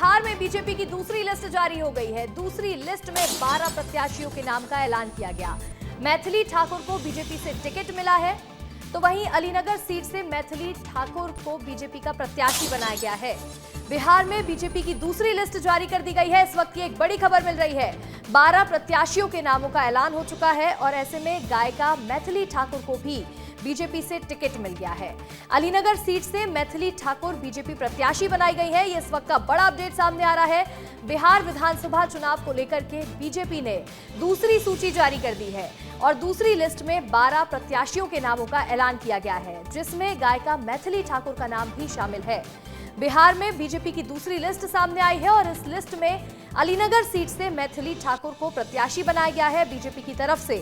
बिहार में बीजेपी की दूसरी लिस्ट जारी हो गई है। दूसरी लिस्ट में 12 प्रत्याशियों के नाम का ऐलान किया गया। मैथिली ठाकुर को बीजेपी से टिकट मिला है, तो वहीं अलीनगर सीट से मैथिली ठाकुर को बीजेपी का प्रत्याशी बनाया गया है। बिहार में बीजेपी की दूसरी लिस्ट जारी कर दी गई है। इस वक्त की एक बड़ी खबर मिल रही है। 12 प्रत्याशियों के नामों का ऐलान हो चुका है और ऐसे में गायिका मैथिली ठाकुर को भी बीजेपी से टिकट मिल गया है। अलीनगर सीट से मैथिली ठाकुर बीजेपी प्रत्याशी बनाई गई है। ये इस वक्त का बड़ा अपडेट सामने आ रहा है। बिहार विधानसभा चुनाव को लेकर के बीजेपी ने दूसरी सूची जारी कर दी है और दूसरी लिस्ट में 12 प्रत्याशियों के नामों का ऐलान किया गया है, जिसमें गायिका मैथिली ठाकुर का नाम भी शामिल है। बिहार में बीजेपी की दूसरी लिस्ट सामने आई है और इस लिस्ट में अलीनगर सीट से मैथिली ठाकुर को प्रत्याशी बनाया गया है बीजेपी की तरफ से।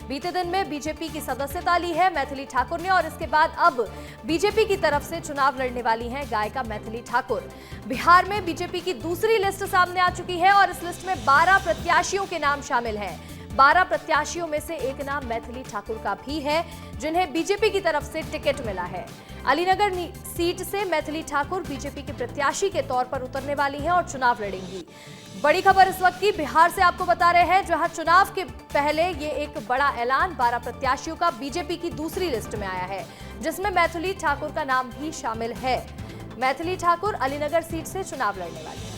बीते दिन में बीजेपी की सदस्यता ली है मैथिली ठाकुर ने और इसके बाद अब बीजेपी की तरफ से चुनाव लड़ने वाली हैं गायिका मैथिली ठाकुर। बिहार में बीजेपी की दूसरी लिस्ट सामने आ चुकी है और इस लिस्ट में 12 प्रत्याशियों के नाम शामिल हैं। 12 प्रत्याशियों में से एक नाम मैथिली ठाकुर का भी है, जिन्हें बीजेपी की तरफ से टिकट मिला है। अलीनगर सीट से मैथिली ठाकुर बीजेपी के प्रत्याशी के तौर पर उतरने वाली हैं और चुनाव लड़ेंगी। बड़ी खबर इस वक्त की बिहार से आपको बता रहे हैं, जहां चुनाव के पहले ये एक बड़ा ऐलान 12 प्रत्याशियों का बीजेपी की दूसरी लिस्ट में आया है, जिसमें मैथिली ठाकुर का नाम भी शामिल है। मैथिली ठाकुर अलीनगर सीट से चुनाव लड़ने वाली है।